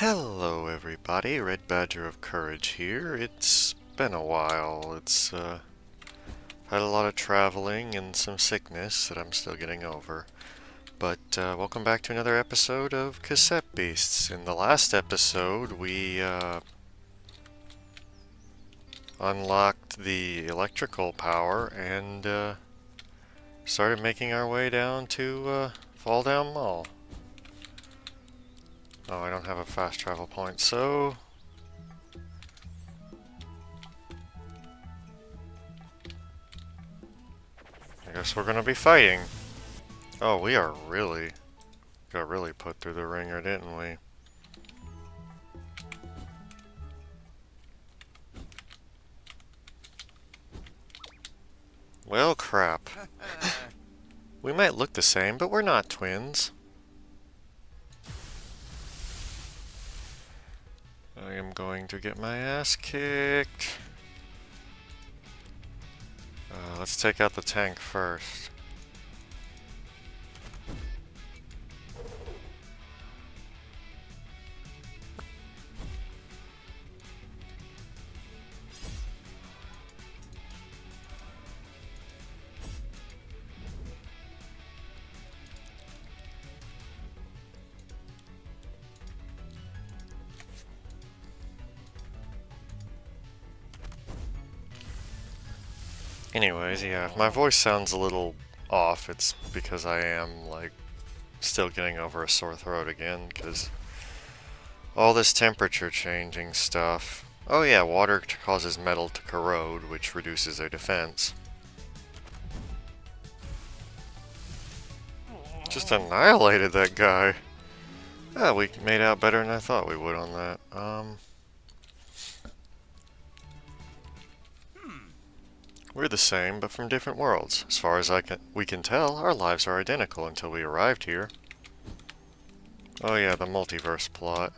Hello everybody, Red Badger of Courage here. It's been a while. It's had a lot of traveling and some sickness that I'm still getting over. But welcome back to another episode of Cassette Beasts. In the last episode, we unlocked the electrical power and started making our way down to Fall Down Mall. Oh, I don't have a fast travel point, so I guess we're gonna be fighting. Oh, we are got really put through the ringer, didn't we? Well, crap. We might look the same, but we're not twins. I am going to get my ass kicked. Let's take out the tank first. Anyways, yeah, if my voice sounds a little off, it's because I am, like, still getting over a sore throat again, because all this temperature changing stuff. Oh yeah, water causes metal to corrode, which reduces their defense. Just annihilated that guy. Ah, we made out better than I thought we would on that. We're the same, but from different worlds. As far as we can tell, our lives are identical until we arrived here. Oh yeah, the multiverse plot.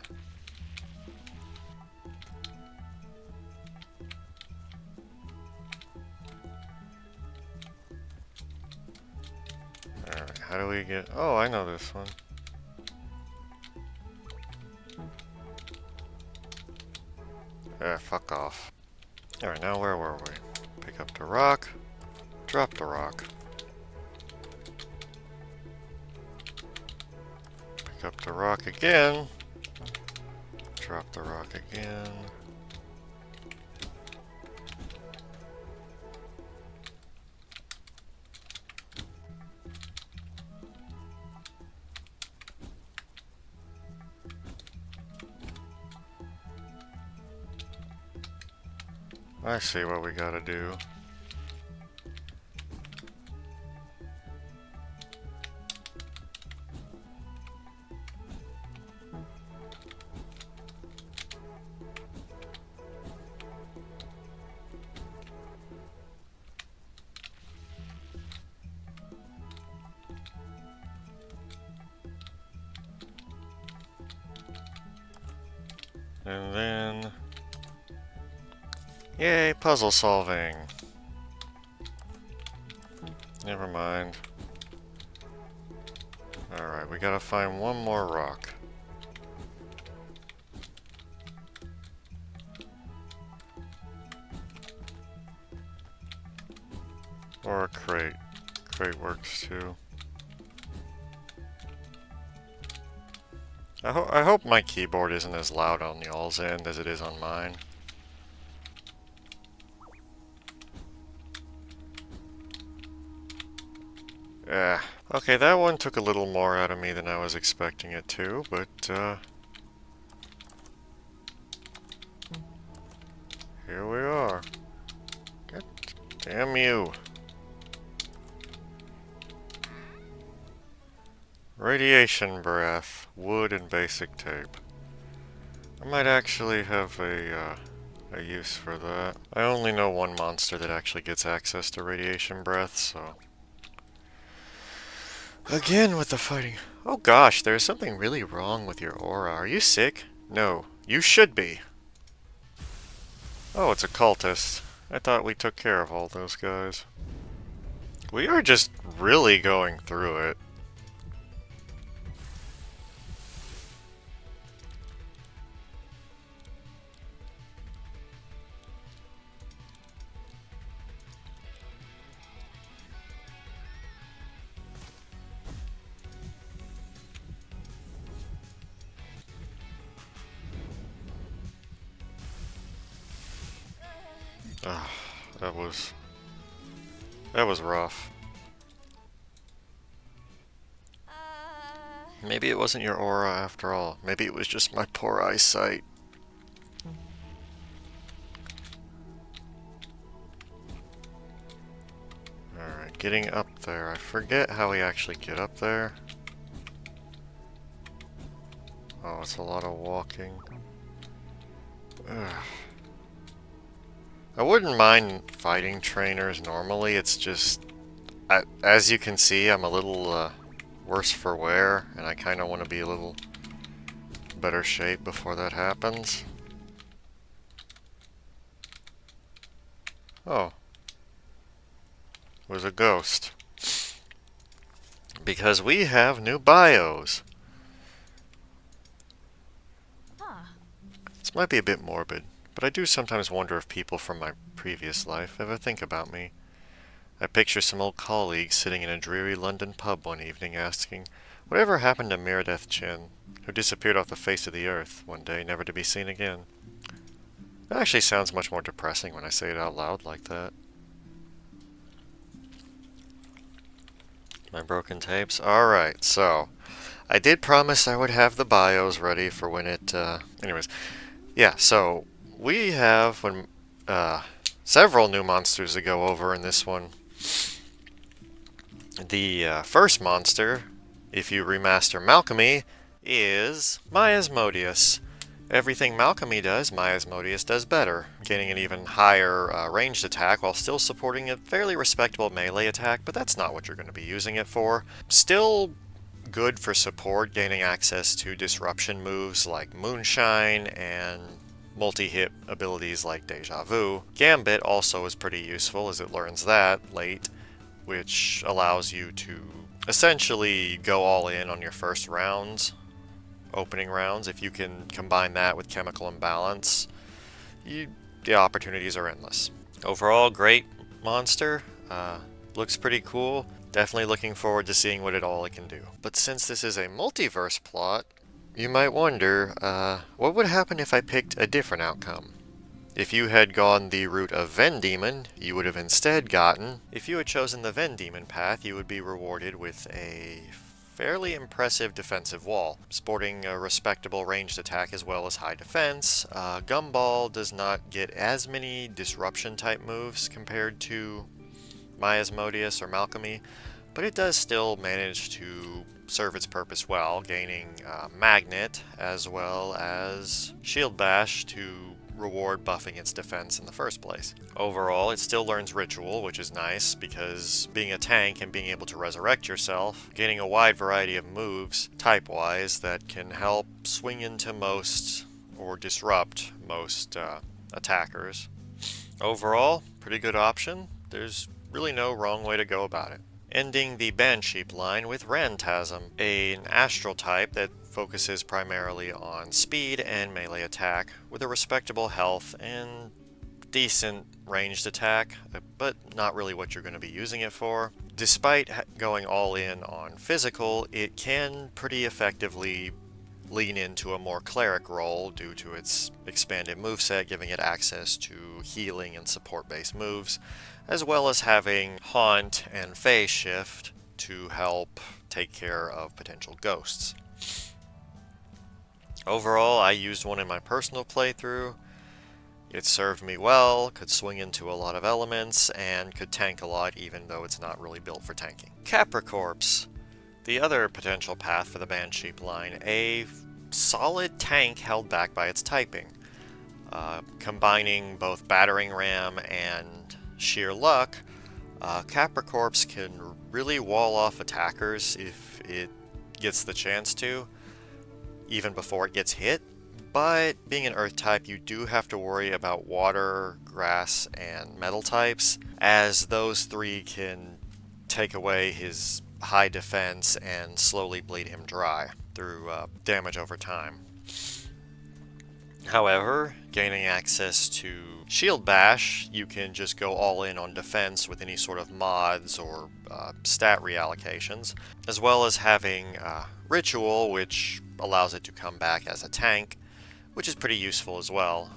Alright, how do we get... Oh, I know this one. Fuck off. Alright, now where were we? Pick up the rock. Drop the rock. Pick up the rock again. Drop the rock again. I see what we gotta do. And then... Yay, puzzle solving! Never mind. Alright, we gotta find one more rock. Or a crate. Crate works too. I hope my keyboard isn't as loud on y'all's end as it is on mine. Okay, that one took a little more out of me than I was expecting it to, but, here we are. God damn you. Radiation breath, wood, and basic tape. I might actually have a use for that. I only know one monster that actually gets access to radiation breath, so... Again with the fighting. Oh gosh, there's something really wrong with your aura. Are you sick? No. You should be. Oh, it's a cultist. I thought we took care of all those guys. We are just really going through it. Ugh, that was that was rough. Maybe it wasn't your aura after all. Maybe it was just my poor eyesight. Alright, getting up there. I forget how we actually get up there. Oh, it's a lot of walking. Ugh. I wouldn't mind fighting trainers normally, it's just... as you can see, I'm a little worse for wear, and I kind of want to be a little better shape before that happens. Oh. It was a ghost. Because we have new bios. This might be a bit morbid, but I do sometimes wonder if people from my previous life ever think about me. I picture some old colleagues sitting in a dreary London pub one evening asking, whatever happened to Meredith Chin, who disappeared off the face of the earth one day, never to be seen again? It actually sounds much more depressing when I say it out loud like that. My broken tapes? Alright, so I did promise I would have the bios ready for when it, anyways. Yeah, so we have several new monsters to go over in this one. The first monster, if you remaster Malcolmy, is Miasmodius. Everything Malcolmy does, Miasmodius does better, gaining an even higher ranged attack while still supporting a fairly respectable melee attack, but that's not what you're going to be using it for. Still good for support, gaining access to disruption moves like Moonshine and multi-hit abilities like Deja Vu. Gambit also is pretty useful as it learns that late, which allows you to essentially go all in on your first rounds, opening rounds. If you can combine that with Chemical Imbalance, the opportunities are endless. Overall, great monster. Looks pretty cool. Definitely looking forward to seeing what it can do. But since this is a multiverse plot, you might wonder, what would happen if I picked a different outcome? If you had gone the route of Ven Demon, you would have instead gotten... If you had chosen the Ven Demon path, you would be rewarded with a fairly impressive defensive wall, sporting a respectable ranged attack as well as high defense. Gumball does not get as many disruption type moves compared to Miasmodius or Malcolmy, but it does still manage to serve its purpose well, gaining Magnet as well as Shield Bash to reward buffing its defense in the first place. Overall, it still learns Ritual, which is nice because being a tank and being able to resurrect yourself, gaining a wide variety of moves type-wise that can help swing into most or disrupt most attackers. Overall, pretty good option. There's really no wrong way to go about it. Ending the Bansheep line with Rantasm, an astral type that focuses primarily on speed and melee attack, with a respectable health and decent ranged attack, but not really what you're going to be using it for. Despite going all in on physical, it can pretty effectively lean into a more cleric role due to its expanded moveset, giving it access to healing and support-based moves, as well as having Haunt and Phase Shift to help take care of potential ghosts. Overall, I used one in my personal playthrough. It served me well, could swing into a lot of elements, and could tank a lot even though it's not really built for tanking. Capricorps, the other potential path for the Bansheep line, a solid tank held back by its typing. Combining both Battering Ram and Sheer Luck, Capricorps can really wall off attackers if it gets the chance to, even before it gets hit. But being an Earth type, you do have to worry about Water, Grass, and Metal types, as those three can take away his high defense and slowly bleed him dry through damage over time. However, gaining access to Shield Bash, you can just go all in on defense with any sort of mods or stat reallocations, as well as having Ritual, which allows it to come back as a tank, which is pretty useful as well.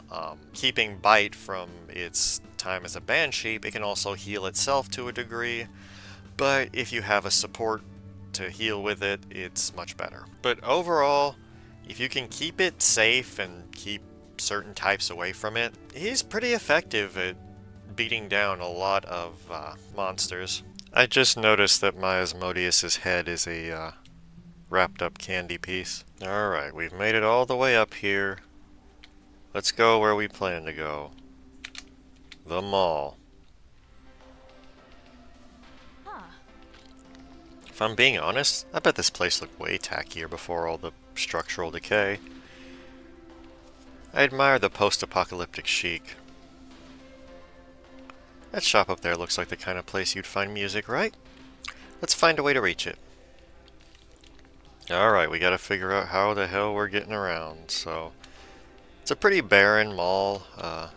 Keeping Bite from its time as a Banshee, it can also heal itself to a degree, but if you have a support to heal with it, it's much better. But overall, if you can keep it safe and keep certain types away from it, he's pretty effective at beating down a lot of monsters. I just noticed that my Asmodeus's head is a wrapped up candy piece. Alright, we've made it all the way up here. Let's go where we plan to go. The mall. If I'm being honest, I bet this place looked way tackier before all the structural decay. I admire the post-apocalyptic chic. That shop up there looks like the kind of place you'd find music, right? Let's find a way to reach it. Alright, we gotta figure out how the hell we're getting around, so... It's a pretty barren mall. I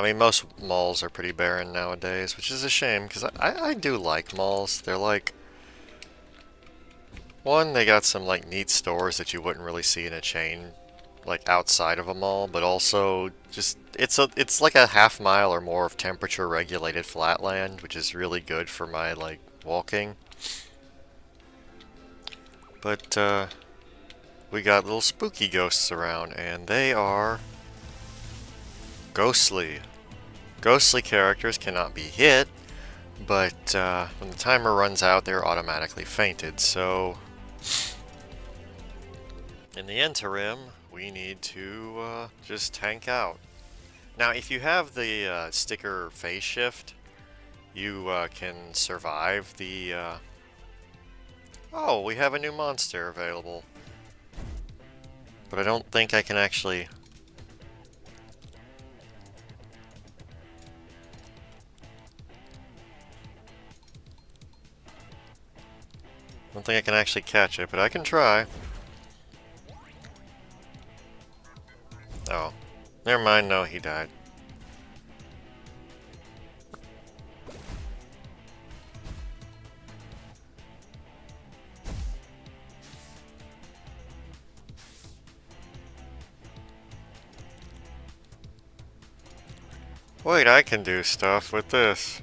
mean, most malls are pretty barren nowadays, which is a shame, because I do like malls. They're like... One, they got some like neat stores that you wouldn't really see in a chain, like outside of a mall, but also just it's like a half mile or more of temperature regulated flatland, which is really good for my like walking. But we got little spooky ghosts around, and they are ghostly. Ghostly characters cannot be hit, but when the timer runs out, they're automatically fainted, so in the interim, we need to just tank out. Now, if you have the sticker phase shift, you can survive the... Oh, we have a new monster available. But I don't think I can actually... I don't think I can actually catch it, but I can try. Oh. Never mind, no, he died. Wait, I can do stuff with this.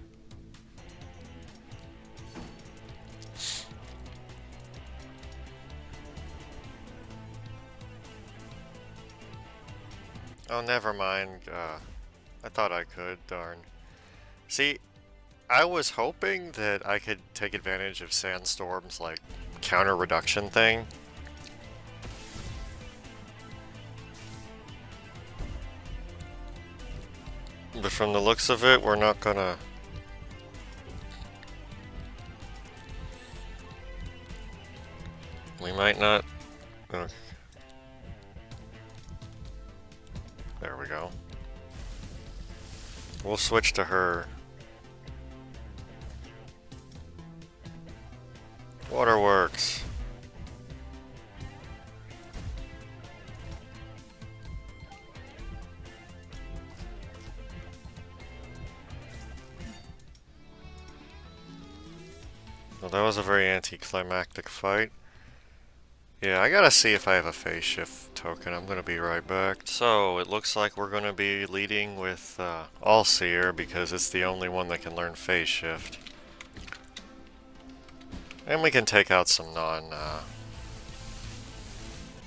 Oh, never mind. I thought I could, darn. See, I was hoping that I could take advantage of Sandstorm's, like, counter reduction thing. But from the looks of it, we're not gonna... We might not... Okay. There we go. We'll switch to her. Waterworks. Well, that was a very anticlimactic fight. Yeah, I gotta see if I have a phase shift token. I'm gonna be right back. So, it looks like we're gonna be leading with Allseer because it's the only one that can learn phase shift. And we can take out some non...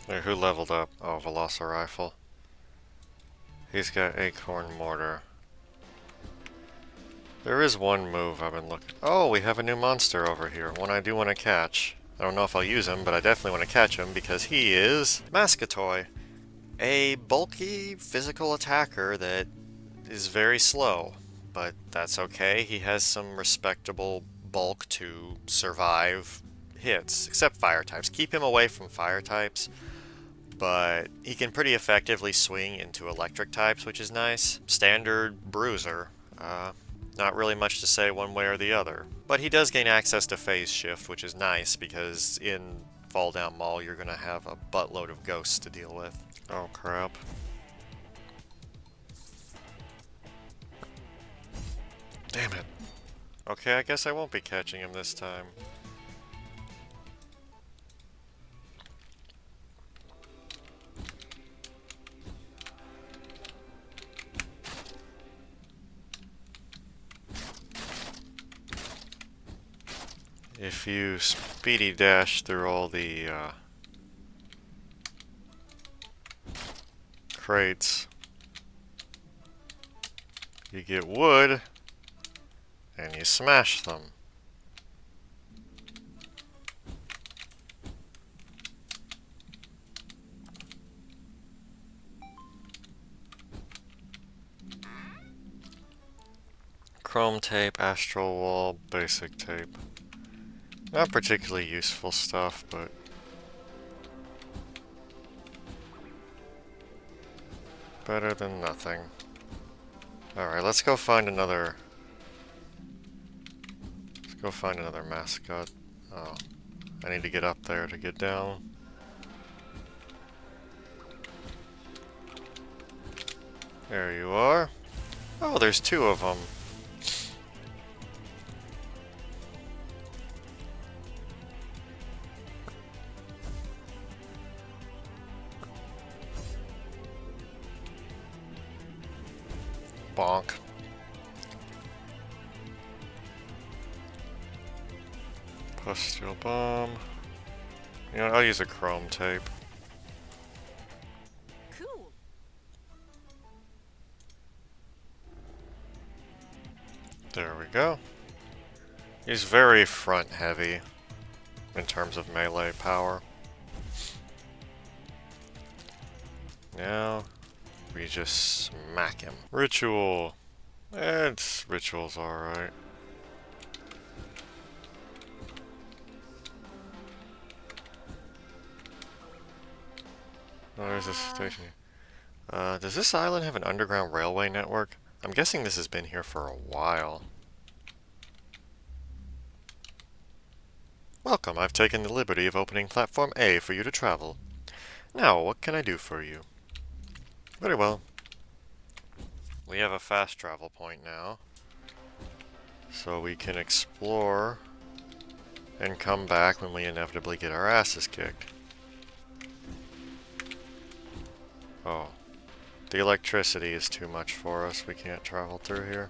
Who leveled up? Oh, Velocirifle. He's got Acorn Mortar. There is one move I've been looking... Oh, we have a new monster over here. One I do want to catch. I don't know if I'll use him, but I definitely want to catch him because he is Mascatoy. A bulky physical attacker that is very slow, but that's okay. He has some respectable bulk to survive hits, except fire types. Keep him away from fire types, but he can pretty effectively swing into electric types, which is nice. Standard bruiser. Not really much to say one way or the other. But he does gain access to phase shift, which is nice because in Fall Down Mall you're going to have a buttload of ghosts to deal with. Oh crap. Damn it. Okay, I guess I won't be catching him this time. if you speedy dash through all the crates, you get wood and you smash them. Chrome tape, astral wall, basic tape. Not particularly useful stuff, but better than nothing. Alright, let's go find another... Let's go find another mascot. Oh, I need to get up there to get down. There you are. Oh, there's two of them. Bonk. Pustule bomb. You know, I'll use a chrome tape. Cool. There we go. He's very front heavy in terms of melee power. Now we just smack him. Ritual. Ritual's alright. Oh, there's a station. Does this island have an underground railway network? I'm guessing this has been here for a while. Welcome, I've taken the liberty of opening Platform A for you to travel. Now, what can I do for you? Very well. We have a fast travel point now. So we can explore and come back when we inevitably get our asses kicked. Oh. The electricity is too much for us. We can't travel through here.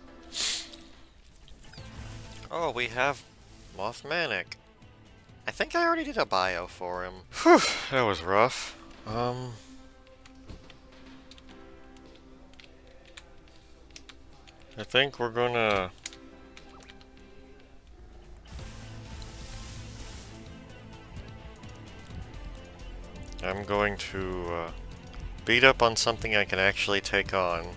Oh, we have Mothmanic. I think I already did a bio for him. Whew, that was rough. I think we're gonna... I'm going to beat up on something I can actually take on,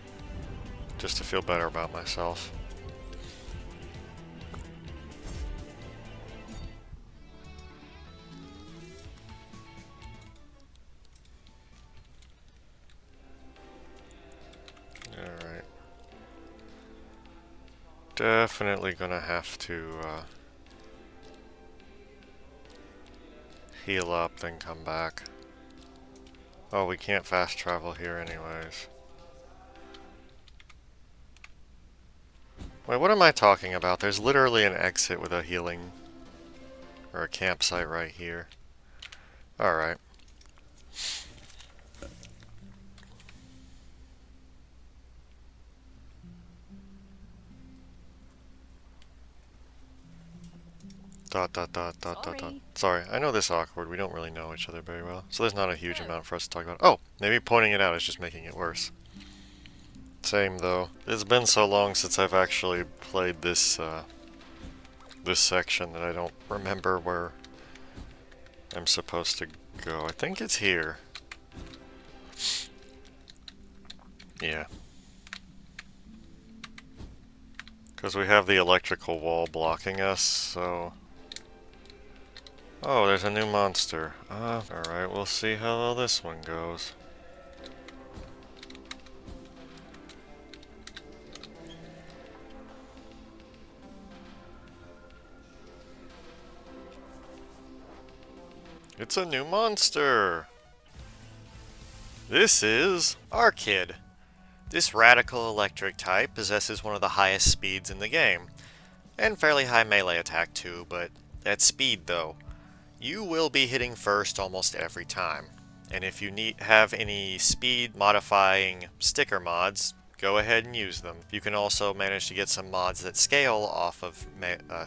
just to feel better about myself. Alright. Definitely gonna have to heal up, then come back. Oh, we can't fast travel here anyways. Wait, what am I talking about? There's literally an exit with a healing... or a campsite right here. Alright. Dot dot dot dot dot dot. Sorry, I know this awkward. We don't really know each other very well. So there's not a huge amount for us to talk about. Oh, maybe pointing it out is just making it worse. Same though. It's been so long since I've actually played this this section that I don't remember where I'm supposed to go. I think it's here. Yeah. Because we have the electrical wall blocking us, so... Oh, there's a new monster. Alright, we'll see how well this one goes. It's a new monster! This is Arkid. This radical electric type possesses one of the highest speeds in the game. And fairly high melee attack too, but that's speed though. You will be hitting first almost every time. And if you have any speed modifying sticker mods, go ahead and use them. You can also manage to get some mods that scale off of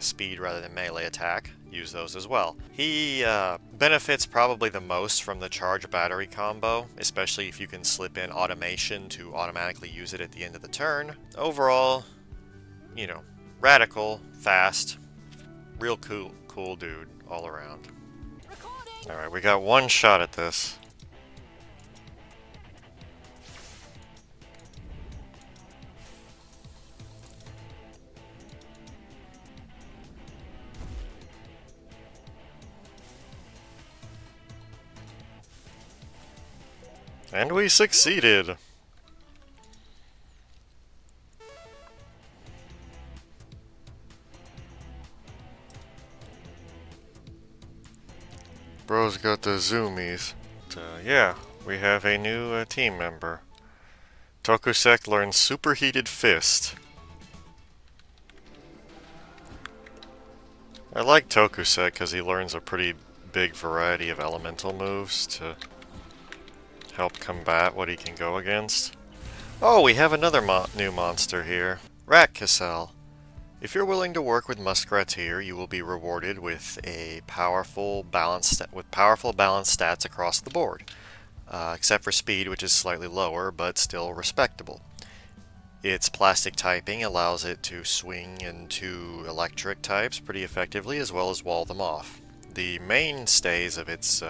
speed rather than melee attack. use those as well. He benefits probably the most from the charge battery combo, especially if you can slip in automation to automatically use it at the end of the turn. Overall, you know, radical, fast, real cool dude all around. Alright, we got one shot at this. And we succeeded! Bro's got the zoomies. Yeah, we have a new team member. Tokusek learns Superheated Fist. I like Tokusek because he learns a pretty big variety of elemental moves to help combat what he can go against. Oh, we have another new monster here. Rat Caselle. If you're willing to work with Muskrats here, you will be rewarded with powerful balance stats across the board. Except for speed, which is slightly lower, but still respectable. Its plastic typing allows it to swing into electric types pretty effectively, as well as wall them off. The mainstays of its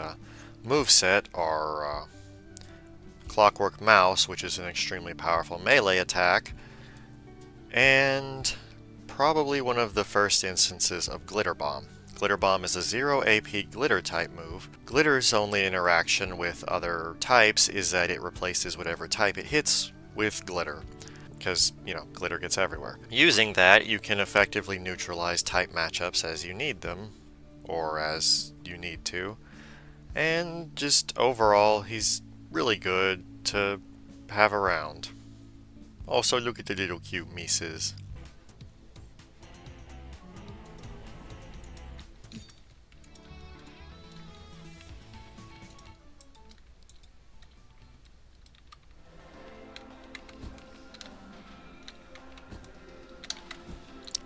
moveset are Clockwork Mouse, which is an extremely powerful melee attack, and probably one of the first instances of Glitter Bomb. Glitter Bomb is a 0 AP glitter type move. Glitter's only interaction with other types is that it replaces whatever type it hits with glitter, because, you know, glitter gets everywhere. Using that, you can effectively neutralize type matchups as you need them, or as you need to, and just overall, he's really good to have around. Also, look at the little cute Mises.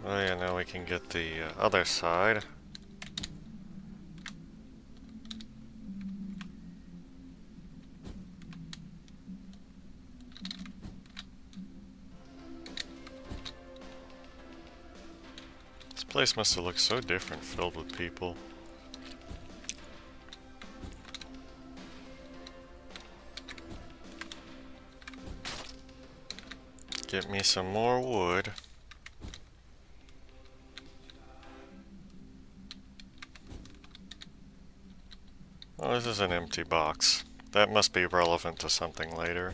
Oh yeah, now we can get the other side. This place must have looked so different, filled with people. Get me some more wood. Oh, this is an empty box. That must be relevant to something later.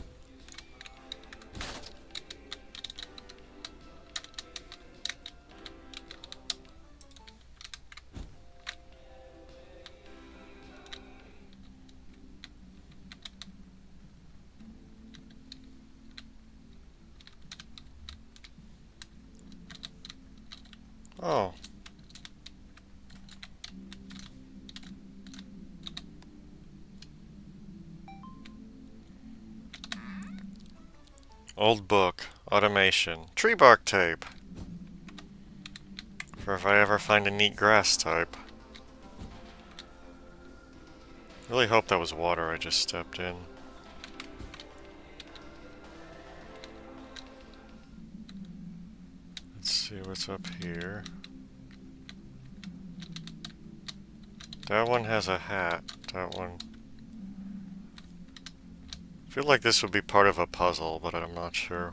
Oh. Old book. Automation. Tree bark tape. For if I ever find a neat grass type. Really hope that was water I just stepped in. Let's see what's up here. That one has a hat. That one... I feel like this would be part of a puzzle, but I'm not sure.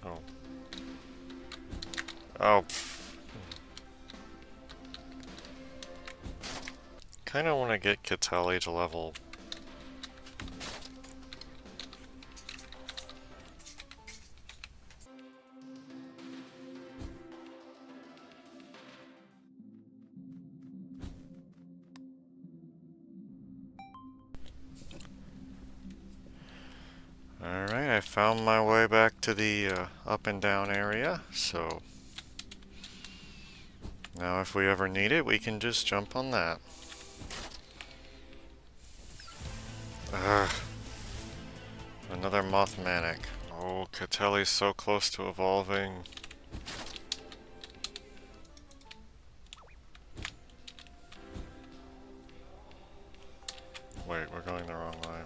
Oh. Oh. Kinda want to get Kitali to level. Alright, I found my way back to the up and down area, so now if we ever need it, we can just jump on that. Ugh. Another Mothmanic. Oh, Catelli's so close to evolving. Wait, we're going the wrong way.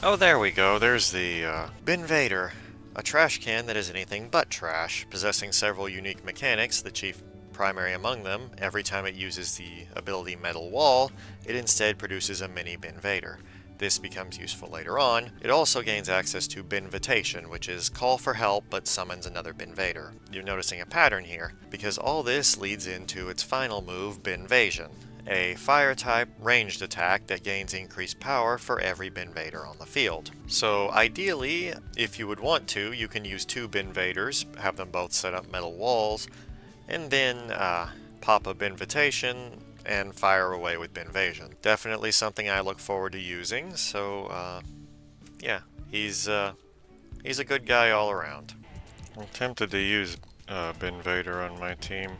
Oh, there we go. There's the Binvader. A trash can that is anything but trash, possessing several unique mechanics, the chief primary among them. Every time it uses the ability Metal Wall, it instead produces a mini Binvader. This becomes useful later on. It also gains access to Binvitation, which is call for help but summons another Binvader. You're noticing a pattern here, because all this leads into its final move, Binvasion, a fire-type ranged attack that gains increased power for every Binvader on the field. So ideally, if you would want to, you can use two Binvaders, have them both set up metal walls, and then pop a Binvitation and fire away with Binvasion. Definitely something I look forward to using, so yeah, he's a good guy all around. I'm tempted to use Binvader on my team.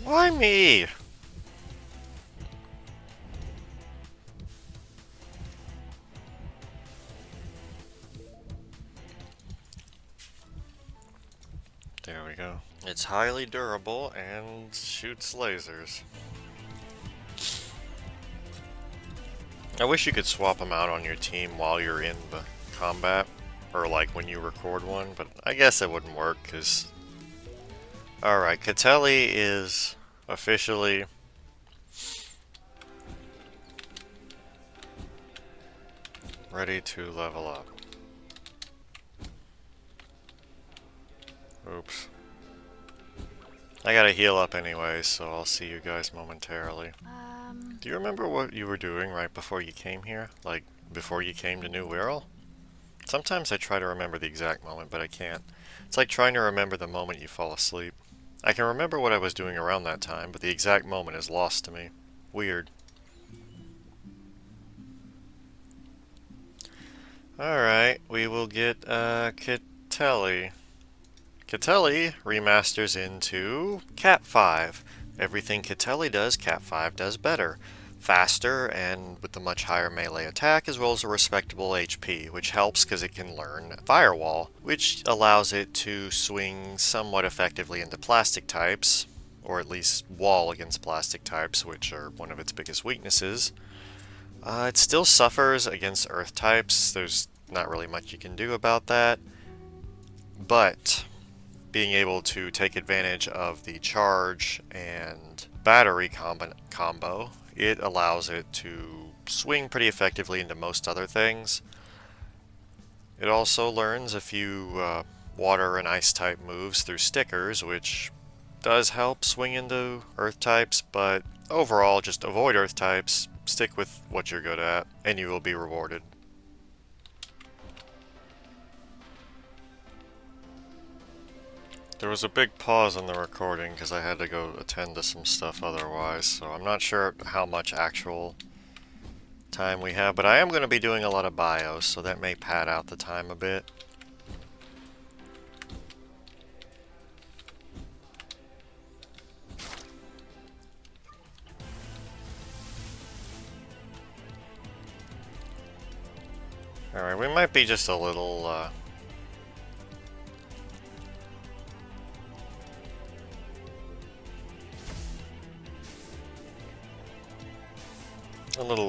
Why me? There we go. It's highly durable and shoots lasers. I wish you could swap them out on your team while you're in the combat, or like when you record one, but I guess it wouldn't work because... Alright, Catelli is officially ready to level up. Oops. I gotta heal up anyway, so I'll see you guys momentarily. Do you remember what you were doing right before you came here? Like, before you came to New Wirral? Sometimes I try to remember the exact moment, but I can't. It's like trying to remember the moment you fall asleep. I can remember what I was doing around that time, but the exact moment is lost to me. Weird. Alright, we will get Catelli. Catelli remasters into Cat 5. Everything Catelli does, Cat 5 does better. Faster and with a much higher melee attack, as well as a respectable HP, which helps because it can learn Firewall, which allows it to swing somewhat effectively into plastic types, or at least wall against plastic types, which are one of its biggest weaknesses. It still suffers against earth types. There's not really much you can do about that, but being able to take advantage of the charge and battery combo, it allows it to swing pretty effectively into most other things. It also learns a few water and ice type moves through stickers, which does help swing into earth types, but overall just avoid earth types, stick with what you're good at, and you will be rewarded. There was a big pause in the recording because I had to go attend to some stuff otherwise, so I'm not sure how much actual time we have, but I am going to be doing a lot of bios, so that may pad out the time a bit. Alright, we might be just a little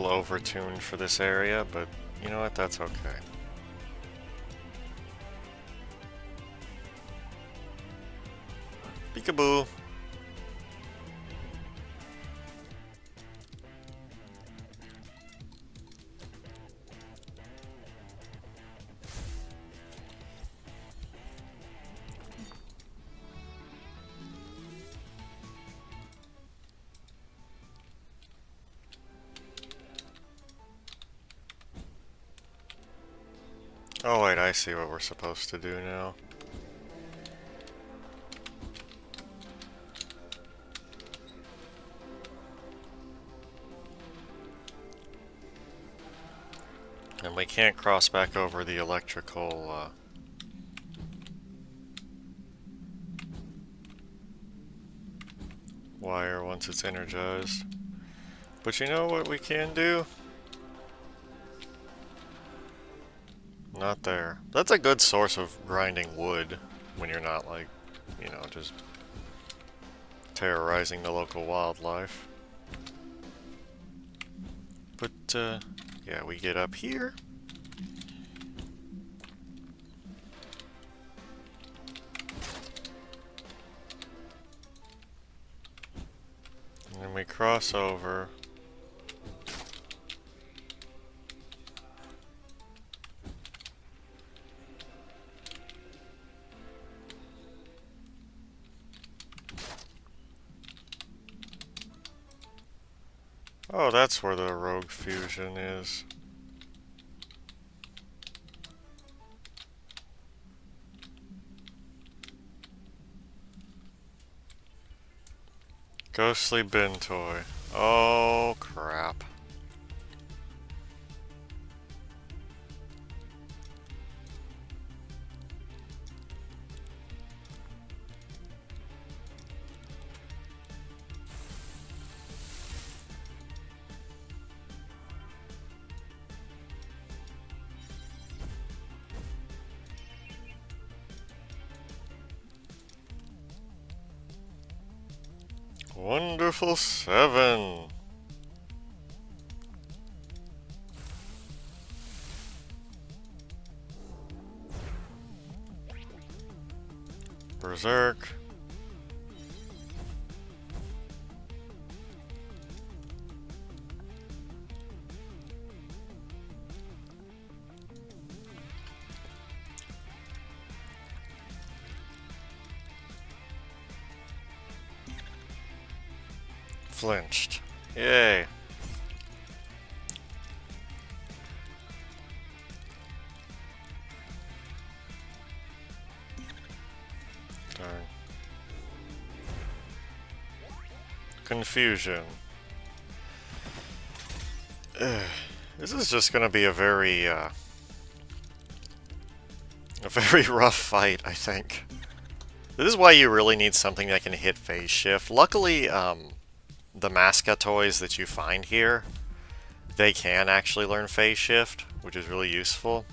overtuned for this area, but you know what, that's okay. Peekaboo! Oh wait, I see what we're supposed to do now. And we can't cross back over the electrical, wire once it's energized. But you know what we can do? Not there. That's a good source of grinding wood when you're not, like, you know, just terrorizing the local wildlife. But, yeah, we get up here. And then we cross over. Oh, that's where the rogue fusion is. Ghostly bin toy. Oh, crap. Wonderful 7. Berserk. Flinched. Yay. Darn. Confusion. This is just gonna be a very rough fight, I think. This is why you really need something that can hit phase shift. Luckily, the Masca toys that you find here, they can actually learn phase shift, which is really useful.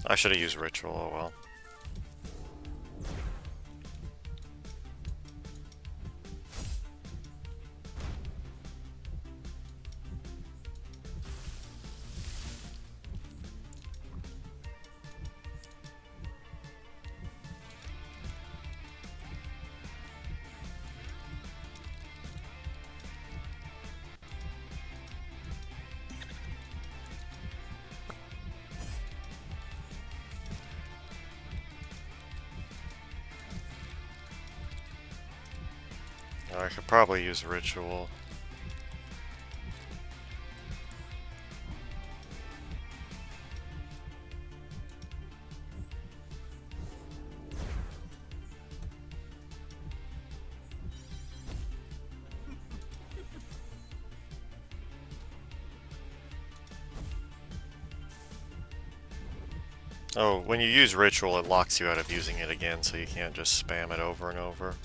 I should have used ritual, oh well. I could probably use ritual. Oh, when you use ritual, it locks you out of using it again, so you can't just spam it over and over.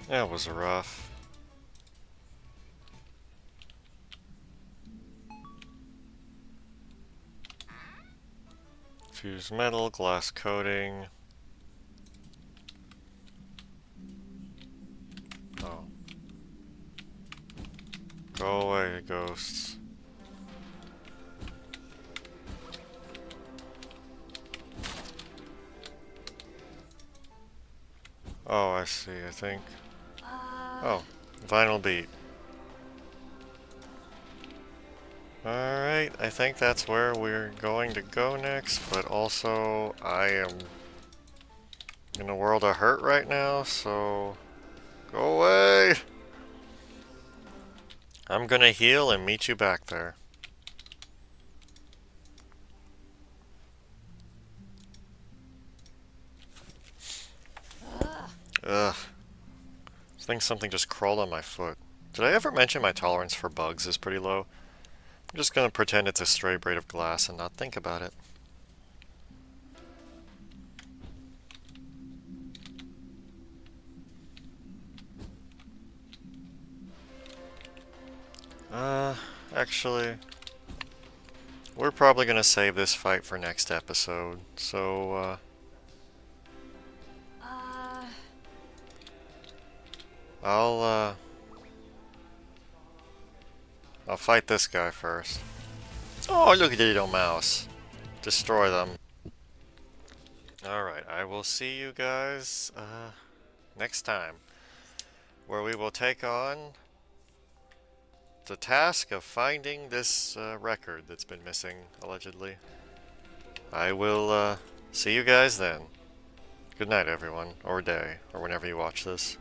That was rough. Fused metal, glass coating. Oh. Go away, ghosts. Oh, I see, I think. Oh, Final beat. Alright, I think that's where we're going to go next, but also I am in a world of hurt right now, so go away! I'm gonna heal and meet you back there. Ugh. I think something just crawled on my foot. Did I ever mention my tolerance for bugs is pretty low? I'm just gonna pretend it's a stray braid of glass and not think about it. Actually, we're probably gonna save this fight for next episode, so, I'll, I'll fight this guy first. Oh, look at the little mouse. Destroy them. Alright, I will see you guys, next time, where we will take on the task of finding this, record that's been missing, allegedly. I will, see you guys then. Good night, everyone, or day, or whenever you watch this.